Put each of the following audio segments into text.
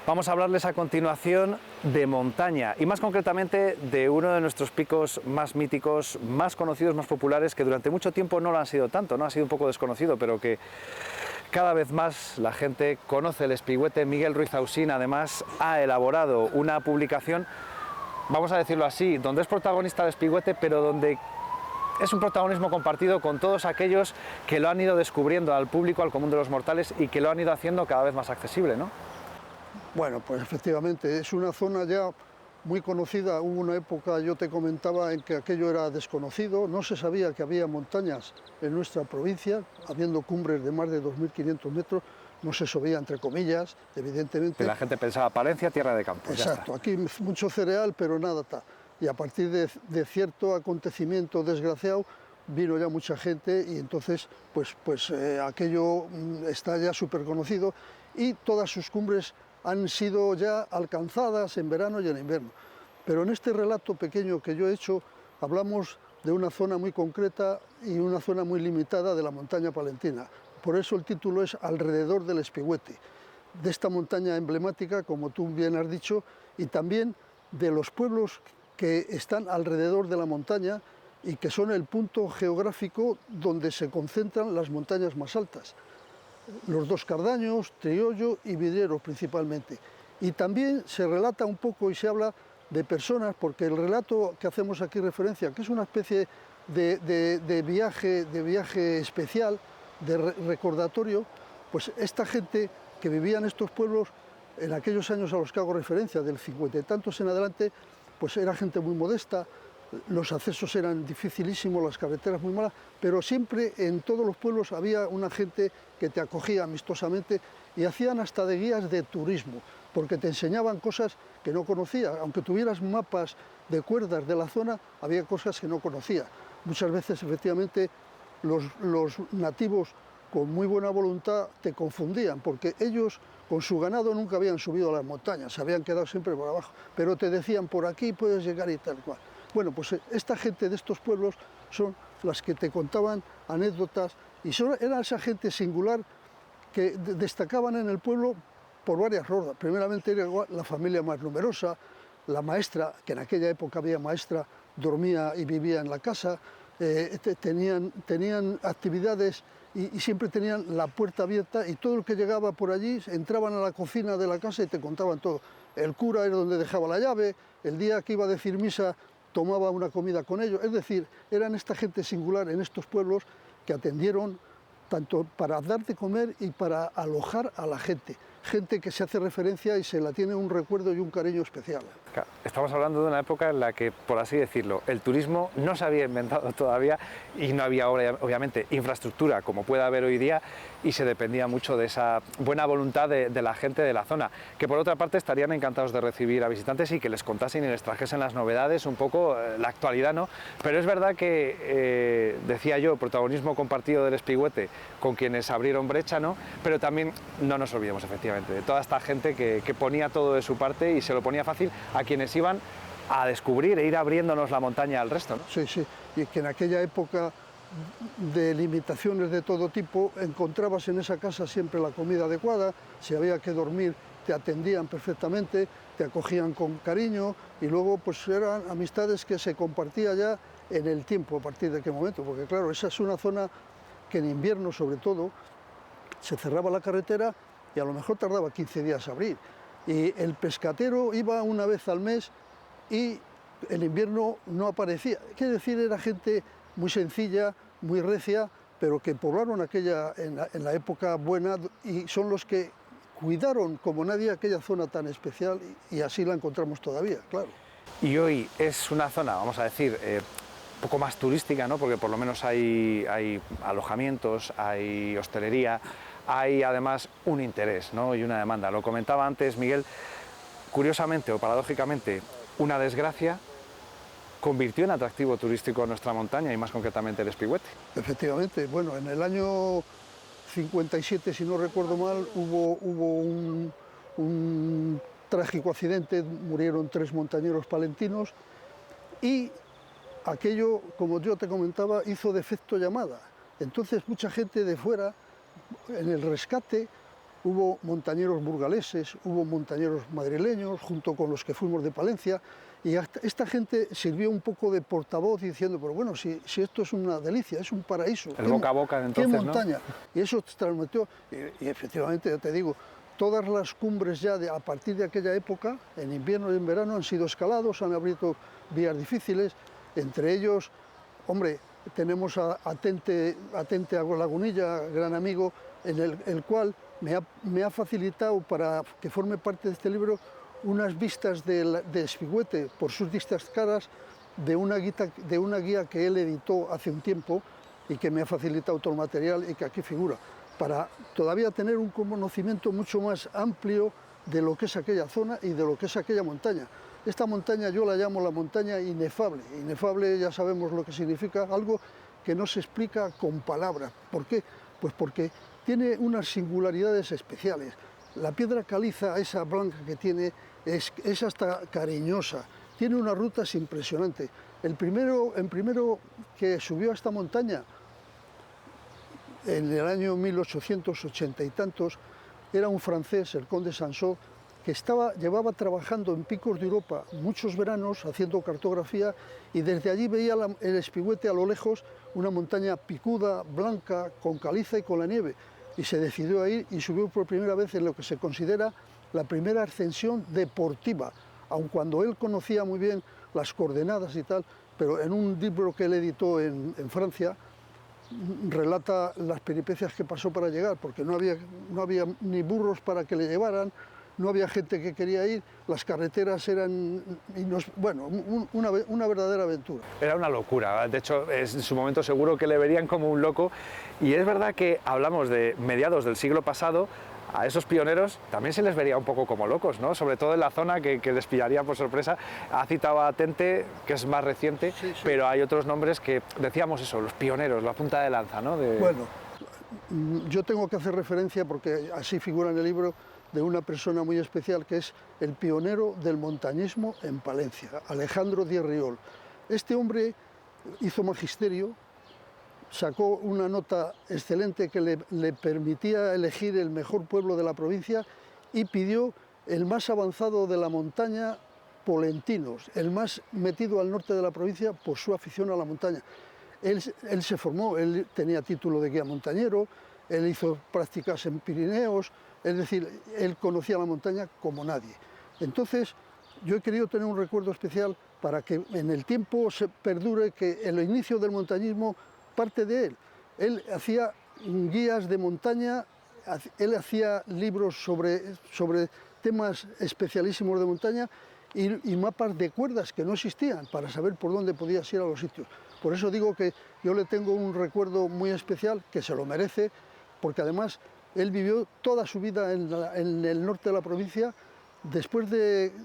Vamos a hablarles a continuación de montaña y más concretamente de uno de nuestros picos más míticos, más conocidos, más populares, que durante mucho tiempo no lo han sido tanto, ¿no? Ha sido un poco desconocido, pero que cada vez más la gente conoce el Espigüete. Miguel Ruiz Ausín además ha elaborado una publicación, vamos a decirlo así, donde es protagonista el Espigüete, pero donde es un protagonismo compartido con todos aquellos que lo han ido descubriendo al público, al común de los mortales, y que lo han ido haciendo cada vez más accesible, ¿no? Bueno, pues efectivamente, es una zona ya muy conocida. Hubo una época, yo te comentaba, en que aquello era desconocido, no se sabía que había montañas en nuestra provincia, habiendo cumbres de más de 2.500 metros, no se sabía entre comillas, evidentemente. La gente pensaba Palencia, tierra de campo. Exacto, aquí mucho cereal, pero nada tal. Y a partir de cierto acontecimiento desgraciado, vino ya mucha gente y entonces aquello está ya súper conocido y todas sus cumbres han sido ya alcanzadas en verano y en invierno. Pero en este relato pequeño que yo he hecho, hablamos de una zona muy concreta y una zona muy limitada de la montaña palentina. Por eso el título es Alrededor del Espigüete, de esta montaña emblemática, como tú bien has dicho, y también de los pueblos que están alrededor de la montaña y que son el punto geográfico donde se concentran las montañas más altas. Los dos Cardaños, Triollo y Vidrieros principalmente. Y también se relata un poco y se habla de personas, porque el relato que hacemos aquí referencia, que es una especie de viaje especial, de recordatorio, pues esta gente que vivía en estos pueblos en aquellos años a los que hago referencia, del 50 y tantos en adelante, pues era gente muy modesta, los accesos eran dificilísimos, las carreteras muy malas, pero siempre en todos los pueblos había una gente que te acogía amistosamente y hacían hasta de guías de turismo, porque te enseñaban cosas que no conocías, aunque tuvieras mapas de cuerdas de la zona, había cosas que no conocías. Muchas veces, efectivamente, los nativos con muy buena voluntad te confundían, porque ellos con su ganado nunca habían subido a las montañas, se habían quedado siempre por abajo, pero te decían, por aquí puedes llegar y tal cual. Bueno, pues esta gente de estos pueblos son las que te contaban anécdotas y era esa gente singular que destacaban en el pueblo por varias razones. Primeramente era la familia más numerosa, la maestra, que en aquella época había maestra, dormía y vivía en la casa, tenían actividades y siempre tenían la puerta abierta y todo el que llegaba por allí entraban a la cocina de la casa y te contaban todo. El cura era donde dejaba la llave, el día que iba a decir misa tomaba una comida con ellos, es decir, eran esta gente singular en estos pueblos que atendieron tanto para dar de comer y para alojar a la gente, gente que se hace referencia y se la tiene un recuerdo y un cariño especial. Claro, estamos hablando de una época en la que, por así decirlo, el turismo no se había inventado todavía y no había obviamente infraestructura como puede haber hoy día y se dependía mucho de esa buena voluntad de la gente de la zona, que por otra parte estarían encantados de recibir a visitantes y que les contasen y les trajesen las novedades, un poco la actualidad, ¿no? Pero es verdad que, decía yo, protagonismo compartido del Espigüete con quienes abrieron brecha, ¿no? Pero también no nos olvidemos efectivamente de toda esta gente que ponía todo de su parte y se lo ponía fácil a quienes iban a descubrir e ir abriéndonos la montaña al resto, ¿no? Sí, sí, y que en aquella época de limitaciones de todo tipo encontrabas en esa casa siempre la comida adecuada, si había que dormir te atendían perfectamente, te acogían con cariño y luego pues eran amistades que se compartía ya en el tiempo a partir de qué momento, porque claro, esa es una zona que en invierno sobre todo se cerraba la carretera y a lo mejor tardaba 15 días a abrir. Y el pescatero iba una vez al mes y el invierno no aparecía. Quiere decir, era gente muy sencilla, muy recia, pero que poblaron aquella en la época buena y son los que cuidaron como nadie aquella zona tan especial y así la encontramos todavía, claro. Y hoy es una zona, vamos a decir, un poco más turística, ¿no? Porque por lo menos hay alojamientos, hay hostelería, hay además un interés, ¿no? Y una demanda. Lo comentaba antes Miguel, curiosamente o paradójicamente, una desgracia convirtió en atractivo turístico nuestra montaña y más concretamente el Espigüete. Efectivamente, bueno, en el año 57, si no recuerdo mal, hubo un trágico accidente, murieron 3 montañeros palentinos y aquello, como yo te comentaba, hizo de efecto llamada. Entonces mucha gente de fuera, en el rescate, hubo montañeros burgaleses, hubo montañeros madrileños, junto con los que fuimos de Palencia, y esta gente sirvió un poco de portavoz diciendo, pero bueno, si esto es una delicia, es un paraíso. El boca a boca de entonces, ¿qué montaña? ¿no? Y eso se transmitió, y efectivamente, ya te digo, todas las cumbres ya a partir de aquella época, en invierno y en verano, han sido escalados, han abierto vías difíciles, entre ellos, hombre, tenemos a Tente Lagunilla, gran amigo, en el cual me ha facilitado para que forme parte de este libro unas vistas de Espigüete por sus distintas caras de una guía que él editó hace un tiempo y que me ha facilitado todo el material y que aquí figura, para todavía tener un conocimiento mucho más amplio de lo que es aquella zona y de lo que es aquella montaña. Esta montaña yo la llamo la montaña inefable. Inefable ya sabemos lo que significa, algo que no se explica con palabras. ¿Por qué? Pues porque tiene unas singularidades especiales. La piedra caliza, esa blanca que tiene, es hasta cariñosa. Tiene unas rutas impresionantes. El primero que subió a esta montaña, en el año 1880 y tantos, era un francés, el conde Sansot, que llevaba trabajando en picos de Europa muchos veranos haciendo cartografía, y desde allí veía el Espigüete a lo lejos, una montaña picuda, blanca, con caliza y con la nieve, y se decidió a ir y subió por primera vez en lo que se considera la primera ascensión deportiva, aun cuando él conocía muy bien las coordenadas y tal, pero en un libro que él editó en Francia, relata las peripecias que pasó para llegar, porque no había ni burros para que le llevaran, no había gente que quería ir, las carreteras eran, bueno, una verdadera aventura. Era una locura, de hecho en su momento seguro que le verían como un loco, y es verdad que hablamos de mediados del siglo pasado. A esos pioneros también se les vería un poco como locos, ¿no? Sobre todo en la zona que les pillaría por sorpresa. Ha citado a Tente, que es más reciente, sí. Pero hay otros nombres que decíamos eso, los pioneros, la punta de lanza, ¿no? Bueno, yo tengo que hacer referencia, porque así figura en el libro, de una persona muy especial que es el pionero del montañismo en Palencia, Alejandro Díez Riol. Este hombre hizo magisterio, sacó una nota excelente que le permitía elegir el mejor pueblo de la provincia y pidió el más avanzado de la montaña, Polentinos, el más metido al norte de la provincia por su afición a la montaña. Él se formó, él tenía título de guía montañero, él hizo prácticas en Pirineos, es decir, él conocía la montaña como nadie. Entonces, yo he querido tener un recuerdo especial para que en el tiempo se perdure que el inicio del montañismo parte de él. Él hacía guías de montaña, él hacía libros sobre temas especialísimos de montaña y mapas de cuerdas que no existían para saber por dónde podías ir a los sitios. Por eso digo que yo le tengo un recuerdo muy especial, que se lo merece, porque además él vivió toda su vida en el norte de la provincia. Después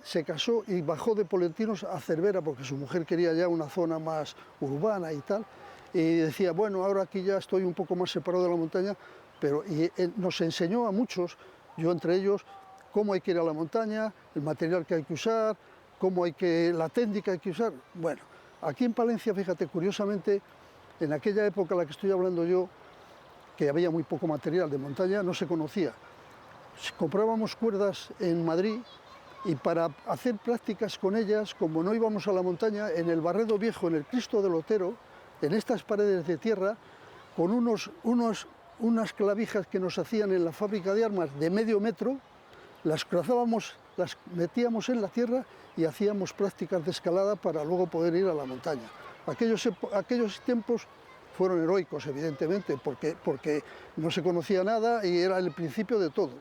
se casó y bajó de Polentinos a Cervera, porque su mujer quería ya una zona más urbana y tal, y decía, bueno, ahora aquí ya estoy un poco más separado de la montaña, pero nos enseñó a muchos, yo entre ellos, cómo hay que ir a la montaña, el material que hay que usar, la técnica que hay que usar. Bueno, aquí en Palencia, fíjate, curiosamente, en aquella época a la que estoy hablando yo, que había muy poco material de montaña, no se conocía. Comprábamos cuerdas en Madrid y para hacer prácticas con ellas, como no íbamos a la montaña, en el Barredo Viejo, en el Cristo del Otero, en estas paredes de tierra, con unas clavijas que nos hacían en la fábrica de armas de medio metro, las cruzábamos, las metíamos en la tierra y hacíamos prácticas de escalada para luego poder ir a la montaña. Aquellos tiempos fueron heroicos, evidentemente, porque no se conocía nada y era el principio de todo.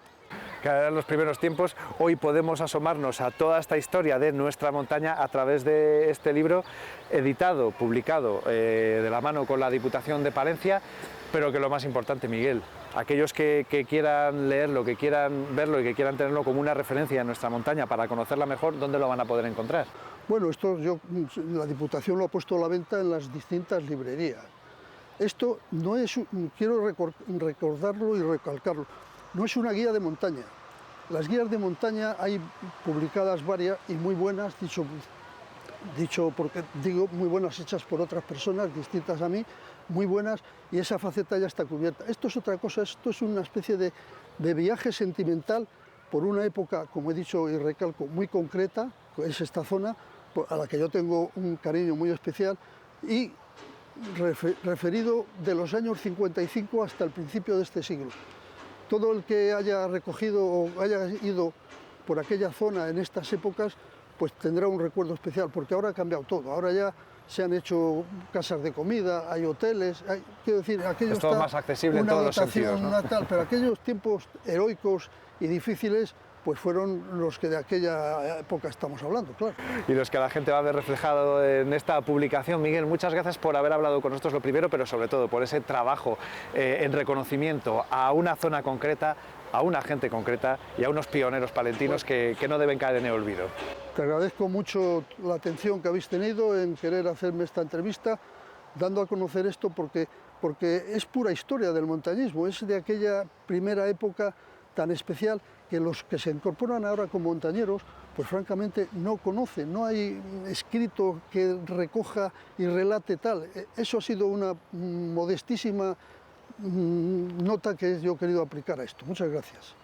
Que eran los primeros tiempos. Hoy podemos asomarnos a toda esta historia de nuestra montaña a través de este libro editado, publicado de la mano con la Diputación de Palencia, pero que lo más importante, Miguel, aquellos que quieran leerlo, que quieran verlo y que quieran tenerlo como una referencia en nuestra montaña para conocerla mejor, ¿dónde lo van a poder encontrar? Bueno, la Diputación lo ha puesto a la venta en las distintas librerías. Esto no es, quiero recordarlo y recalcarlo, no es una guía de montaña. Las guías de montaña hay publicadas varias y muy buenas, dicho porque digo muy buenas, hechas por otras personas distintas a mí, muy buenas, y esa faceta ya está cubierta. Esto es otra cosa, esto es una especie de de viaje sentimental por una época, como he dicho y recalco, muy concreta, es esta zona a la que yo tengo un cariño muy especial, y referido de los años 55 hasta el principio de este siglo. Todo el que haya recogido o haya ido por aquella zona en estas épocas, pues tendrá un recuerdo especial, porque ahora ha cambiado todo. Ahora ya se han hecho casas de comida, hay hoteles, quiero decir, aquello es todo está más accesible en todos los sentidos, ¿no? Pero aquellos tiempos heroicos y difíciles, pues fueron los que de aquella época estamos hablando, claro. Y los que la gente va a ver reflejado en esta publicación. Miguel, muchas gracias por haber hablado con nosotros, lo primero, pero sobre todo por ese trabajo en reconocimiento a una zona concreta, a una gente concreta y a unos pioneros palentinos que no deben caer en el olvido. Te agradezco mucho la atención que habéis tenido en querer hacerme esta entrevista, dando a conocer esto porque es pura historia del montañismo, es de aquella primera época tan especial que los que se incorporan ahora como montañeros, pues francamente no conocen, no hay escrito que recoja y relate tal. Eso ha sido una modestísima nota que yo he querido aplicar a esto. Muchas gracias.